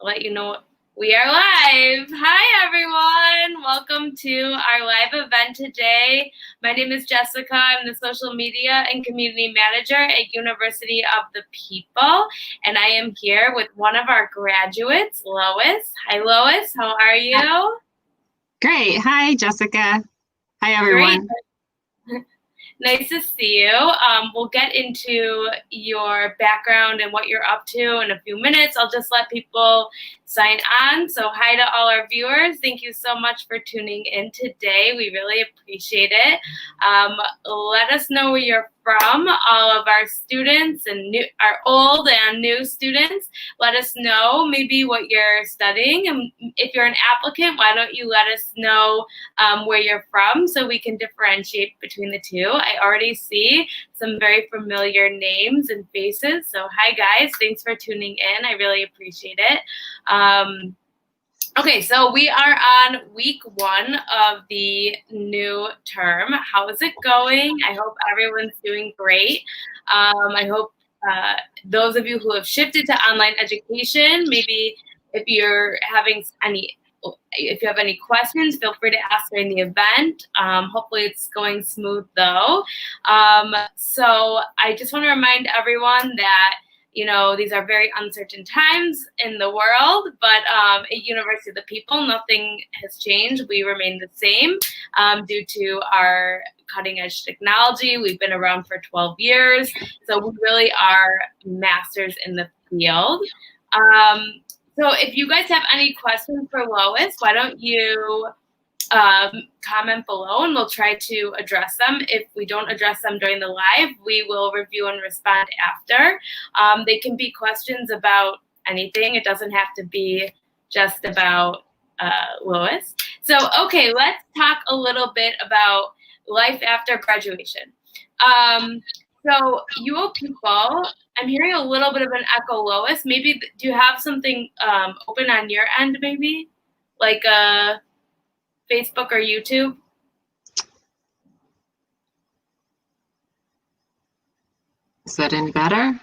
let you know we are live. Hi, everyone. Welcome to our live event today. My name is Jessica. I'm the social media and community manager at University of the People, and I am here with one of our graduates, Lois. Hi, Lois. How are you? Great. Hi, Jessica. Hi, everyone. Great. Nice to see you. We'll get into your background and what you're up to in a few minutes. I'll just let people sign on. So hi to all our viewers. Thank you so much for tuning in today. We really appreciate it. Let us know where you're from. All of our students and our old and new students, let us know maybe what you're studying. And if you're an applicant, why don't you let us know where you're from so we can differentiate between the two. I already see some very familiar names and faces. So hi, guys. Thanks for tuning in. I really appreciate it. Okay, so we are on week 1 of the new term. How is it going? I hope everyone's doing great. I hope those of you who have shifted to online education, maybe if you have any questions, feel free to ask during the event. Hopefully it's going smooth though. So I just want to remind everyone that these are very uncertain times in the world, but at University of the People, nothing has changed. We remain the same due to our cutting edge technology. We've been around for 12 years, so we really are masters in the field. So if you guys have any questions for Lois, why don't you comment below and we'll try to address them. If we don't address them during the live, we will review and respond after. They can be questions about anything. It doesn't have to be just about Lois. So, okay, let's talk a little bit about life after graduation. So UoPeople, I'm hearing a little bit of an echo, Lois. Maybe, do you have something open on your end, maybe? Like Facebook or YouTube? Is that any better?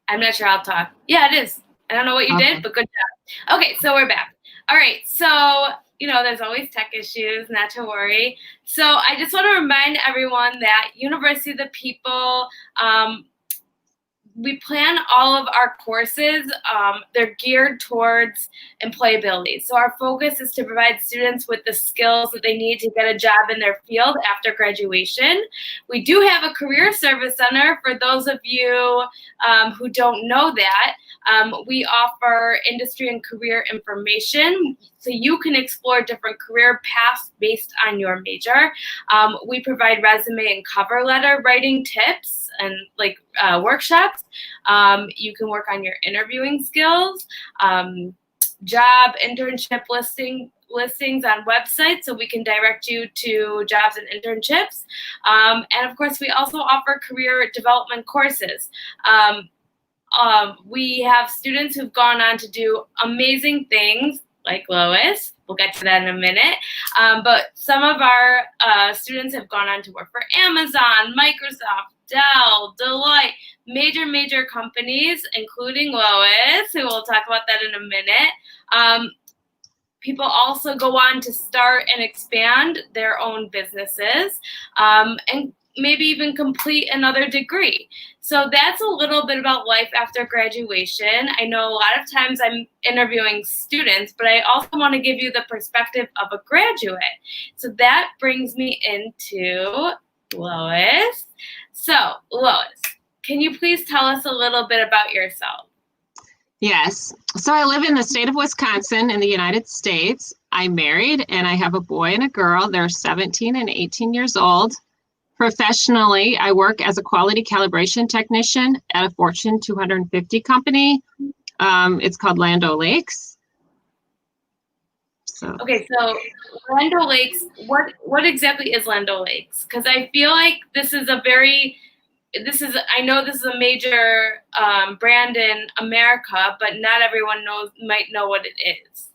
I'm not sure. I'll talk. Yeah, it is. I don't know what you did, but good job. Okay, so we're back. All right, so, there's always tech issues, not to worry. So I just want to remind everyone that University of the People, we plan all of our courses, they're geared towards employability. So our focus is to provide students with the skills that they need to get a job in their field after graduation. We do have a career service center for those of you who don't know that. We offer industry and career information so you can explore different career paths based on your major. We provide resume and cover letter writing tips and workshops. You can work on your interviewing skills, job internship listings on websites so we can direct you to jobs and internships. And of course, we also offer career development courses. We have students who've gone on to do amazing things like Lois. We'll get to that in a minute. But some of our students have gone on to work for Amazon, Microsoft, Dell, Deloitte, major companies, including Lois, who we'll talk about that in a minute. People also go on to start and expand their own businesses and maybe even complete another degree. So that's a little bit about life after graduation. I know a lot of times I'm interviewing students, but I also want to give you the perspective of a graduate. So that brings me into Lois. So, Lois, can you please tell us a little bit about yourself? Yes. So I live in the state of Wisconsin in the United States. I'm married and I have a boy and a girl. They're 17 and 18 years old. Professionally, I work as a quality calibration technician at a Fortune 250 company. It's called Land O'Lakes. Okay, so Land O'Lakes, what exactly is Land O'Lakes? Because I feel like I know this is a major brand in America, but not everyone might know what it is.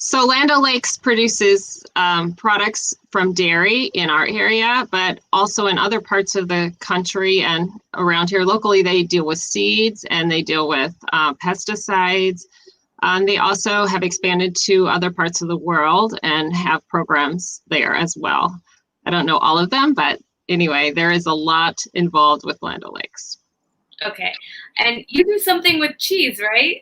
So Land O'Lakes produces products from dairy in our area, but also in other parts of the country and around here locally, they deal with seeds and they deal with pesticides. They also have expanded to other parts of the world and have programs there as well. I don't know all of them, but anyway, there is a lot involved with Land O'Lakes. Okay. And you do something with cheese, right?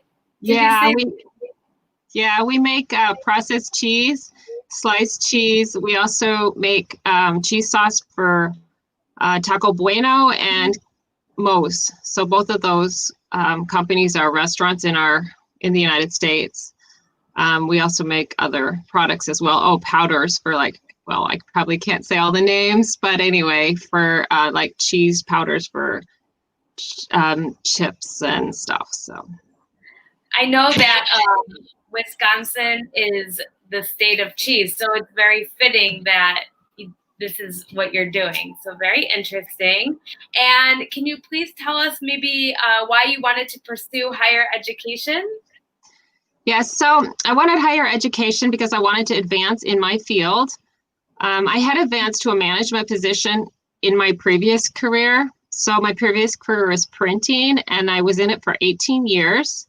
We make processed cheese, sliced cheese. We also make cheese sauce for Taco Bueno and Moe's. So both of those companies are restaurants in the United States. We also make other products as well. Oh, powders for I probably can't say all the names, but anyway, for like cheese powders for chips and stuff. So I know that Wisconsin is the state of cheese, so it's very fitting that this is what you're doing. So very interesting. And can you please tell us maybe why you wanted to pursue higher education? Yes, so I wanted higher education because I wanted to advance in my field. I had advanced to a management position in my previous career. So my previous career was printing, and I was in it for 18 years.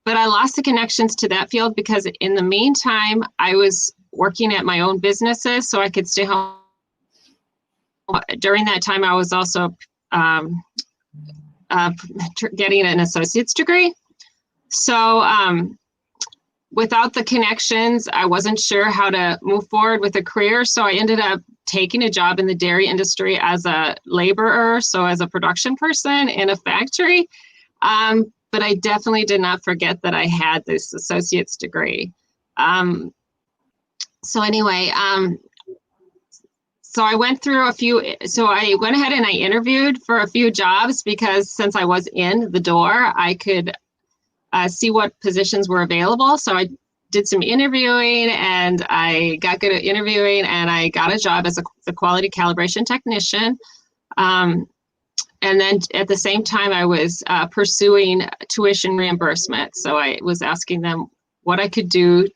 But I lost the connections to that field because in the meantime, I was working at my own businesses so I could stay home. During that time, I was also getting an associate's degree. So without the connections, I wasn't sure how to move forward with a career. So I ended up taking a job in the dairy industry as a laborer, so as a production person in a factory. But I definitely did not forget that I had this associate's degree. So I went through I went ahead and I interviewed for a few jobs because since I was in the door, I could see what positions were available. So I did some interviewing and I got good at interviewing and I got a job as a quality calibration technician. And then at the same time, I was pursuing tuition reimbursement. So I was asking them what I could do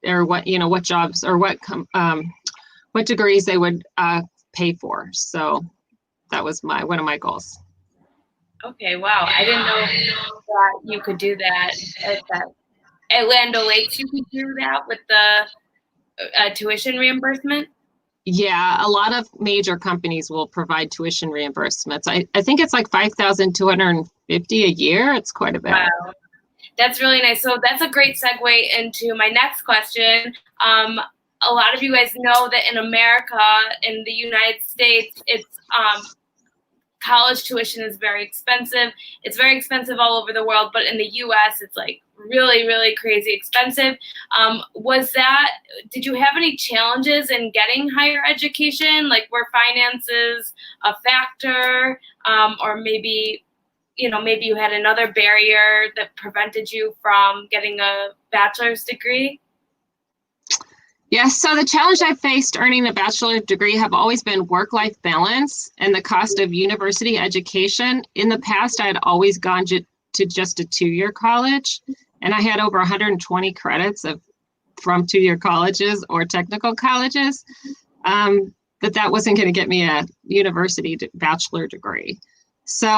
or what jobs or what degrees they would pay for. So that was one of my goals. Okay, wow. I didn't know that you could do that at Land O'Lakes. You could do that with the tuition reimbursement? Yeah, a lot of major companies will provide tuition reimbursements. I think it's like $5,250 a year. It's quite a bit. Wow. That's really nice. So that's a great segue into my next question. A lot of you guys know that in America, in the United States, it's college tuition is very expensive. It's very expensive all over the world, but in the US, it's like really, really crazy expensive. Did you have any challenges in getting higher education? Like were finances a factor? Or maybe you had another barrier that prevented you from getting a bachelor's degree? Yes, so the challenge I faced earning a bachelor's degree have always been work-life balance and the cost of university education. In the past, I had always gone to just a two-year college, and I had over 120 credits from two-year colleges or technical colleges, but that wasn't going to get me a university bachelor degree. So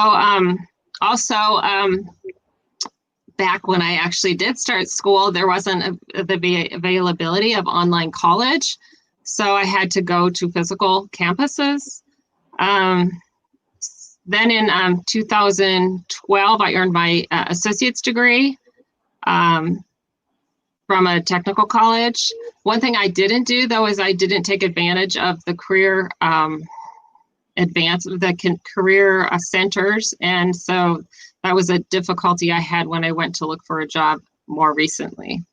back when I actually did start school, there wasn't the availability of online college. So I had to go to physical campuses. Then in 2012, I earned my associate's degree from a technical college. One thing I didn't do, though, is I didn't take advantage of the career career centers. And so that was a difficulty I had when I went to look for a job more recently.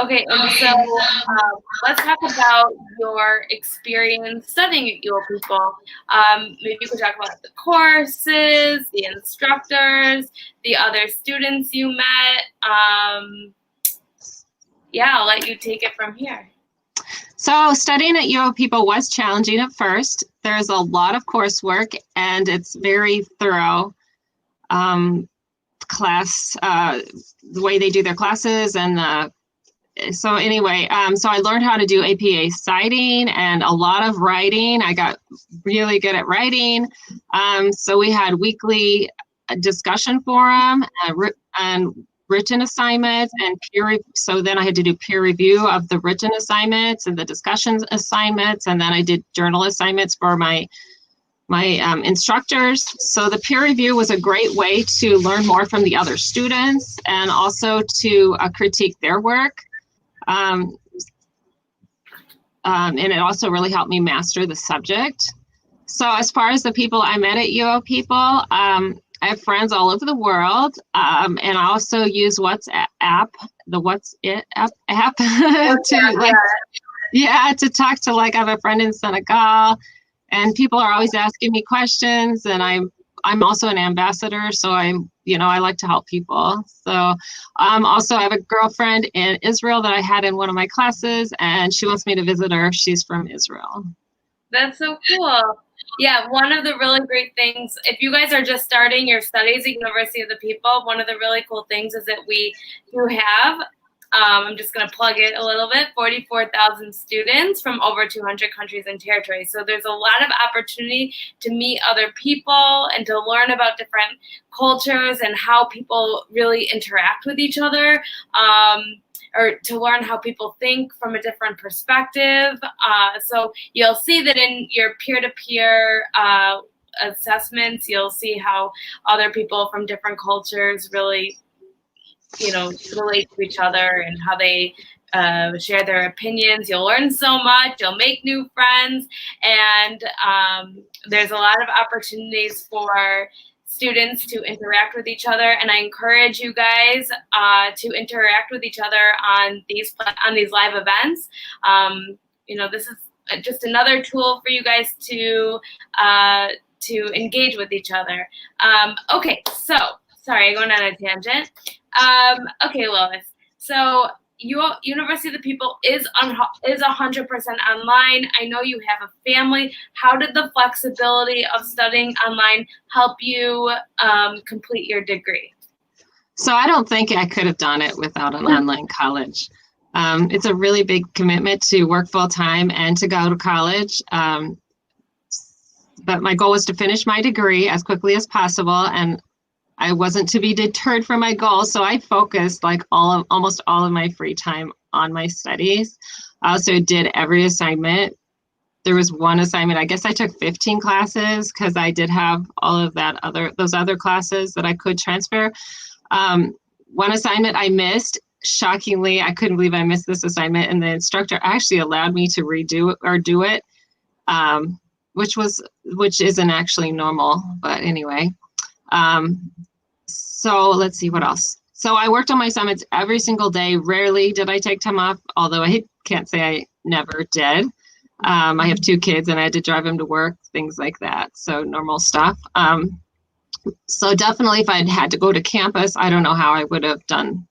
Okay, and so let's talk about your experience studying at UoPeople. Maybe you could talk about the courses, the instructors, the other students you met. I'll let you take it from here. So studying at UoPeople was challenging at first. There's a lot of coursework and it's very thorough. class, the way they do their classes. And so anyway, so I learned how to do APA citing and a lot of writing. I got really good at writing. So we had weekly discussion forum and written assignments and so then I had to do peer review of the written assignments and the discussion assignments, and then I did journal assignments for my instructors. So the peer review was a great way to learn more from the other students and also to critique their work. And it also really helped me master the subject. So as far as the people I met at UoPeople, I have friends all over the world, and I also use WhatsApp, the WhatsApp app to talk to, like, I have a friend in Senegal, and people are always asking me questions, and I'm also an ambassador, so I like to help people. So also I have a girlfriend in Israel that I had in one of my classes, and she wants me to visit her. She's from Israel. That's so cool. Yeah, one of the really great things, if you guys are just starting your studies at University of the People, one of the really cool things is that we do have, I'm just going to plug it a little bit, 44,000 students from over 200 countries and territories. So there's a lot of opportunity to meet other people and to learn about different cultures and how people really interact with each other. Or to learn how people think from a different perspective. So you'll see that in your peer-to-peer assessments, you'll see how other people from different cultures really, relate to each other and how they share their opinions. You'll learn so much. You'll make new friends. And there's a lot of opportunities for students to interact with each other, and I encourage you guys to interact with each other on these live events. This is just another tool for you guys to engage with each other. Okay, so sorry, going on a tangent. Okay, Lois. So University of the People is 100% online. I know you have a family. How did the flexibility of studying online help you complete your degree? So I don't think I could have done it without an online college. It's a really big commitment to work full time and to go to college. But my goal was to finish my degree as quickly as possible, and I wasn't to be deterred from my goals, so I focused almost all of my free time on my studies. I also did every assignment. There was one assignment, I guess I took 15 classes because I did have all of those other classes that I could transfer. One assignment I missed. Shockingly, I couldn't believe I missed this assignment, and the instructor actually allowed me to redo it or do it, which isn't actually normal, but anyway. So let's see what else. So I worked on my assignments every single day. Rarely did I take time off, although I can't say I never did. I have 2 kids and I had to drive them to work, things like that. So normal stuff. So definitely if I'd had to go to campus, I don't know how I would have done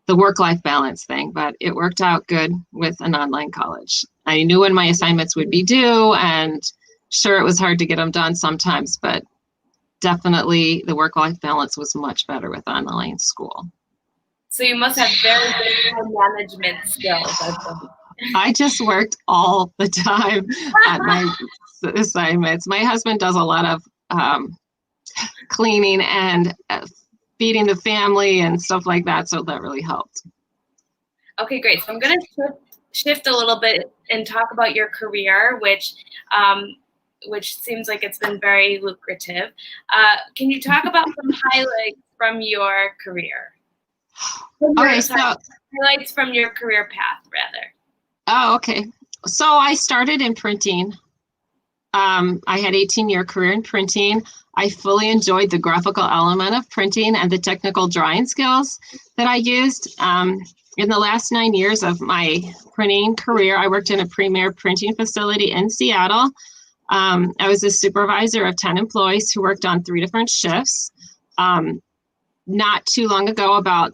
the work-life balance thing, but it worked out good with an online college. I knew when my assignments would be due, and sure, it was hard to get them done sometimes, but definitely the work-life balance was much better with online school. So you must have very good time management skills. I just worked all the time at my assignments. My husband does a lot of cleaning and feeding the family and stuff like that, so that really helped. Okay, great. So I'm going to shift a little bit and talk about your career, which seems like it's been very lucrative. Can you talk about some highlights from your career? Highlights from your career path, rather. Oh, okay. So I started in printing. I had 18-year career in printing. I fully enjoyed the graphical element of printing and the technical drawing skills that I used. In the last 9 years of my printing career, I worked in a premier printing facility in Seattle. I was a supervisor of 10 employees who worked on 3 different shifts. Not too long ago, about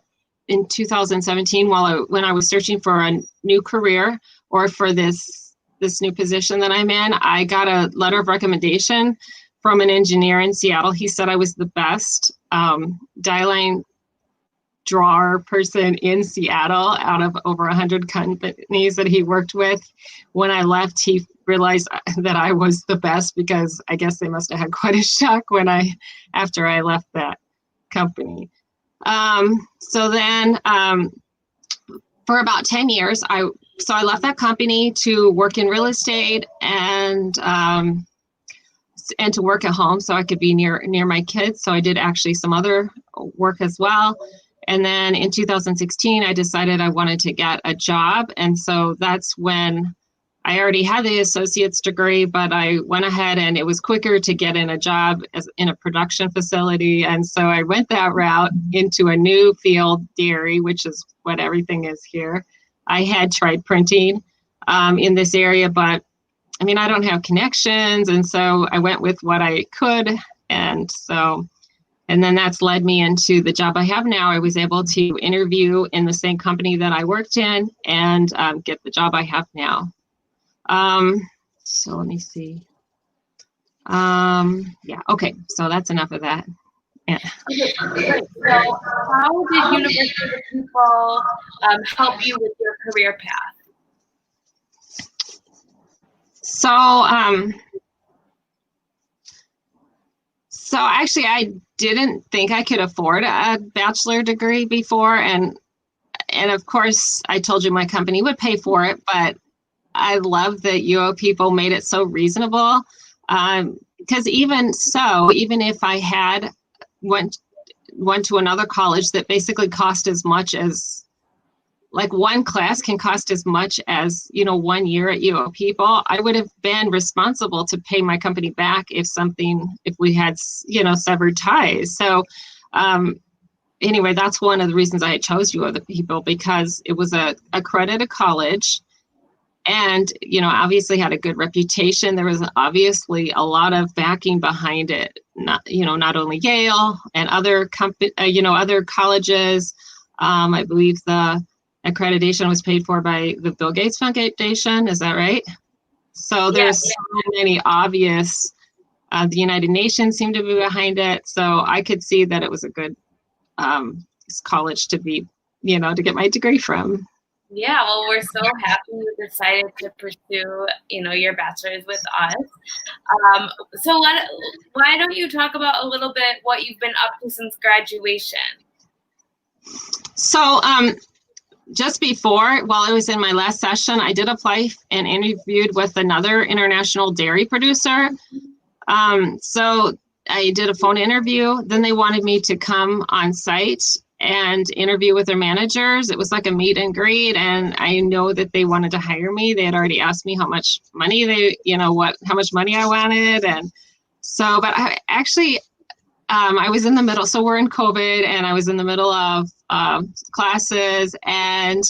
in 2017, when I was searching for a new career or for this new position that I'm in, I got a letter of recommendation from an engineer in Seattle. He said I was the best dialing drawer person in Seattle out of over 100 companies that he worked with. When I left, he realized that I was the best, because I guess they must have had quite a shock after I left that company. So then for about 10 years, I left that company to work in real estate and to work at home so I could be near my kids. So I did actually some other work as well. And then in 2016, I decided I wanted to get a job. And so that's when I already had the associate's degree, but I went ahead and it was quicker to get in a job in a production facility. And so I went that route into a new field, dairy, which is what everything is here. I had tried printing in this area, but I mean, I don't have connections. And so I went with what I could. And then that's led me into the job I have now. I was able to interview in the same company that I worked in and get the job I have now. So let me see. Yeah, okay. So that's enough of that. Yeah. Okay, great. So how did University of People help you with your career path? So actually, I didn't think I could afford a bachelor degree before. And of course, I told you my company would pay for it, but I love that UoPeople made it so reasonable. Because even if I had went to another college that basically cost as much as, like, one class can cost as much as, 1 year at UoPeople, I would have been responsible to pay my company back if we had, severed ties. So anyway, that's one of the reasons I chose UoPeople, because it was a accredited college and, obviously had a good reputation. There was obviously a lot of backing behind it, not only Yale and other other colleges. I believe the accreditation was paid for by the Bill Gates Foundation. Is that right? So there's so many obvious, the United Nations seemed to be behind it. So I could see that it was a good college to be, to get my degree from. Yeah, well, we're so happy you decided to pursue, your bachelor's with us. So why don't you talk about a little bit what you've been up to since graduation? So just before, while I was in my last session, I did apply and interviewed with another international dairy producer. So I did a phone interview. Then they wanted me to come on site and interview with their managers. It was like a meet and greet, and I know that they wanted to hire me. They had already asked me how much money how much money I wanted. And so, but I actually, I was in the middle. So we're in COVID, and I was in the middle of classes, and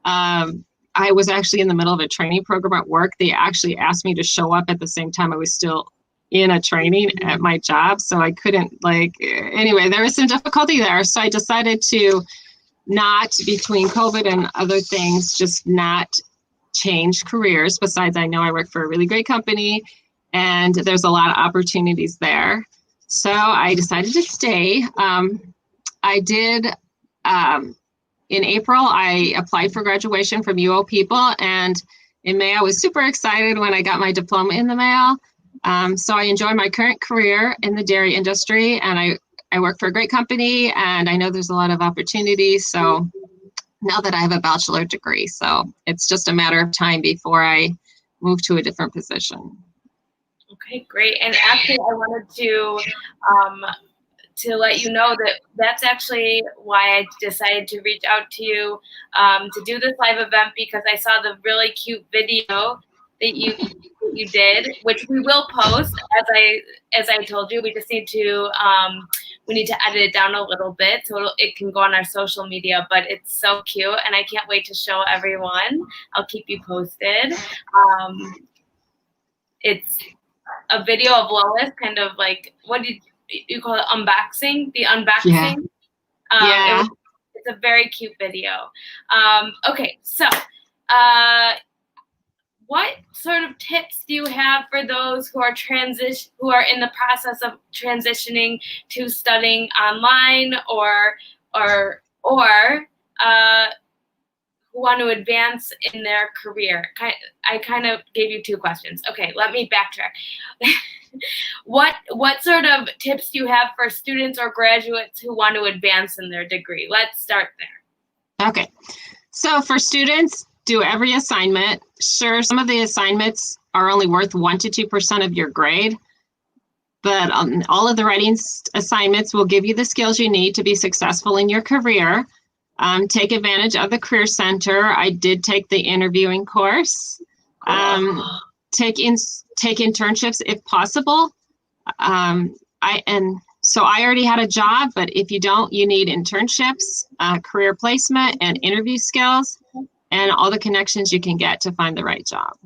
I was actually in the middle of a training program at work. They actually asked me to show up at the same time I was still in a training at my job. So I couldn't, anyway, there was some difficulty there. So I decided to not, between COVID and other things, just not change careers. Besides, I know I work for a really great company and there's a lot of opportunities there. So I decided to stay. I did, in April, I applied for graduation from UoPeople, and in May, I was super excited when I got my diploma in the mail. So I enjoy my current career in the dairy industry, and I work for a great company, and I know there's a lot of opportunities. So now that I have a bachelor degree, so it's just a matter of time before I move to a different position. Okay, great. And actually, I wanted to let you know that that's actually why I decided to reach out to you to do this live event, because I saw the really cute video that you did, which we will post. As I told you, we just need to edit it down a little bit so it can go on our social media. But it's so cute, and I can't wait to show everyone. I'll keep you posted. It's a video of Lois, kind of like, what did you call it? Unboxing? The unboxing? Yeah. It's a very cute video. Okay, so what sort of tips do you have for those who are in the process of transitioning to studying online or or who want to advance in their career? I kind of gave you two questions. Okay, let me backtrack. What sort of tips do you have for students or graduates who want to advance in their degree? Let's start there. Okay, so for students, do every assignment. Sure, some of the assignments are only worth 1 to 2% of your grade, but all of the writing assignments will give you the skills you need to be successful in your career. Take advantage of the Career Center. I did take the interviewing course. Take internships if possible. So I already had a job, but if you don't, you need internships, career placement, and interview skills, and all the connections you can get to find the right job.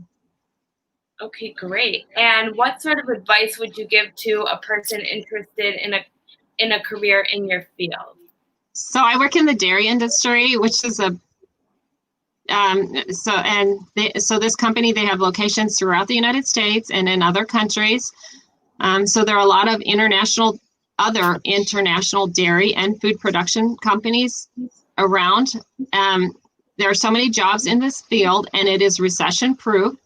Okay, great. And what sort of advice would you give to a person interested in a career in your field? So I work in the dairy industry, which is so this company, they have locations throughout the United States and in other countries. So there are a lot of other international dairy and food production companies around. There are so many jobs in this field, and it is recession-proof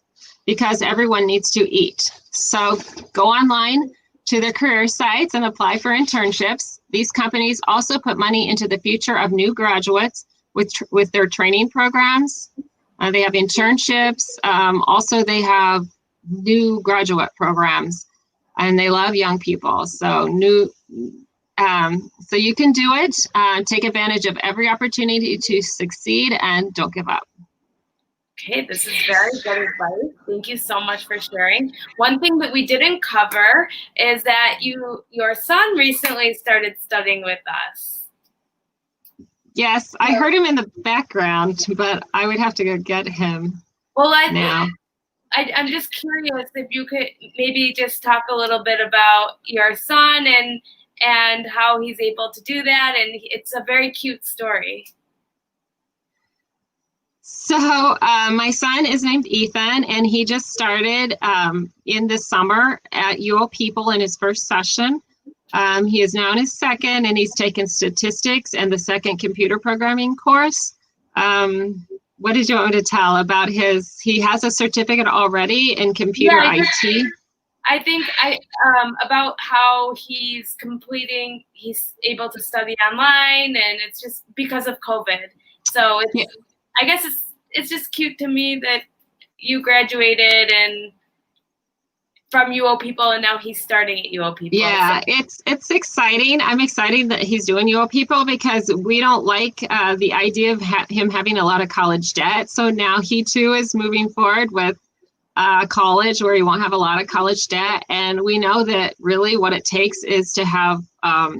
because everyone needs to eat. So go online to their career sites and apply for internships. These companies also put money into the future of new graduates with their training programs. They have internships. Also, they have new graduate programs, and they love young people. So so you can do it. Take advantage of every opportunity to succeed, and don't give up. Okay, this is very good advice. Thank you so much for sharing. One thing that we didn't cover is that your son recently started studying with us. Yes, I heard him in the background, but I would have to go get him. Well, now. I'm just curious if you could maybe just talk a little bit about your son and how he's able to do that. And it's a very cute story. So my son is named Ethan, and he just started in the summer at UoPeople in his first session. He is now in his second, and he's taken statistics and the second computer programming course. What did you want me to tell about he has a certificate already in computer IT? I think about how he's able to study online, and it's just because of COVID. So I guess it's just cute to me that you graduated and from UoPeople, and now he's starting at UoPeople. Yeah, so. It's exciting. I'm excited that he's doing UoPeople because we don't like the idea of him having a lot of college debt. So now he too is moving forward with college where he won't have a lot of college debt. And we know that really what it takes is to have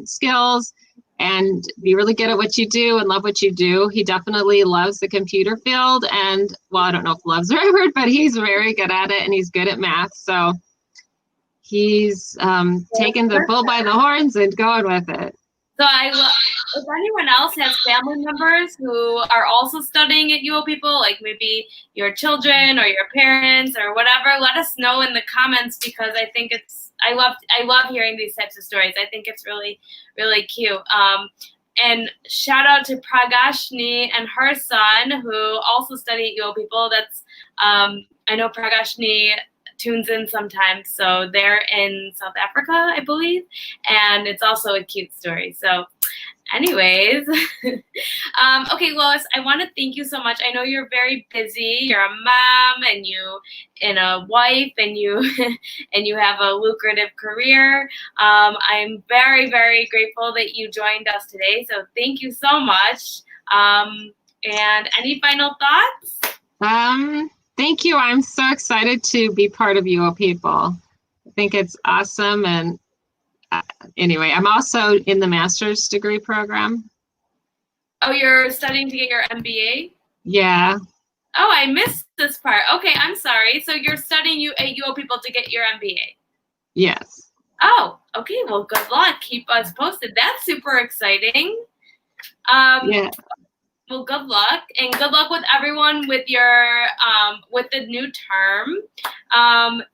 skills and be really good at what you do and love what you do. He definitely loves the computer field, and well, I don't know if love's the right word, but he's very good at it and he's good at math. So he's taking the bull by the horns and going with it. So if anyone else has family members who are also studying at UoPeople, like maybe your children or your parents or whatever, let us know in the comments, because I think I love hearing these types of stories. I think it's really, really cute. And shout out to Pragashni and her son who also study at UoPeople. That's I know Pragashni tunes in sometimes, so they're in South Africa, I believe, and it's also a cute story. So anyways, okay, Lois, I want to thank you so much. I know you're very busy. You're a mom and a wife, and you and you have a lucrative career. I'm very, very grateful that you joined us today. So thank you so much. And any final thoughts? Thank you. I'm so excited to be part of UoPeople. I think it's awesome. And anyway, I'm also in the master's degree program. Oh, you're studying to get your MBA? Yeah. Oh, I missed this part. Okay, I'm sorry. So you're studying at UoPeople to get your MBA? Yes. Oh, okay. Well, good luck. Keep us posted. That's super exciting. Yeah. Well, good luck, and good luck with everyone with your with the new term.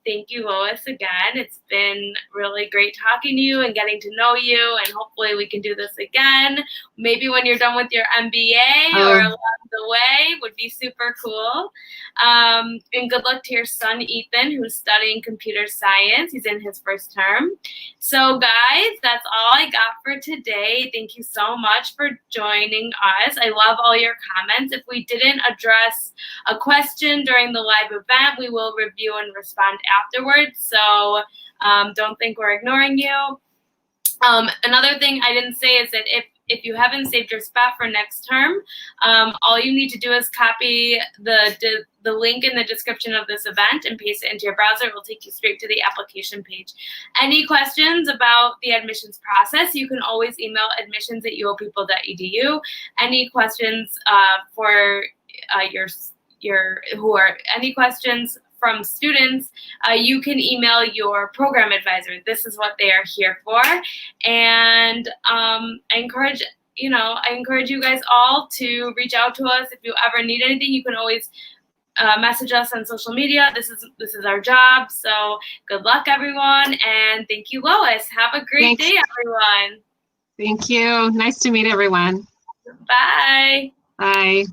Thank you, Lois, again. It's been really great talking to you and getting to know you, and hopefully we can do this again. maybe when you're done with your MBA or along the way would be super cool. And good luck to your son, Ethan, who's studying computer science. He's in his first term. So guys, that's all I got for today. Thank you so much for joining us. I love all your comments. If we didn't address a question during the live event, we will review and respond afterwards. So don't think we're ignoring you. Another thing I didn't say is that if you haven't saved your spot for next term, all you need to do is copy the link in the description of this event and paste it into your browser. It will take you straight to the application page. Any questions about the admissions process, you can always email admissions@uopeople.edu. Any questions for any questions from students, you can email your program advisor. This is what they are here for. And I encourage you guys all to reach out to us. If you ever need anything, you can always message us on social media. This is our job. So good luck, everyone. And thank you, Lois. Have a great day, everyone. Thank you. Nice to meet everyone. Bye. Bye.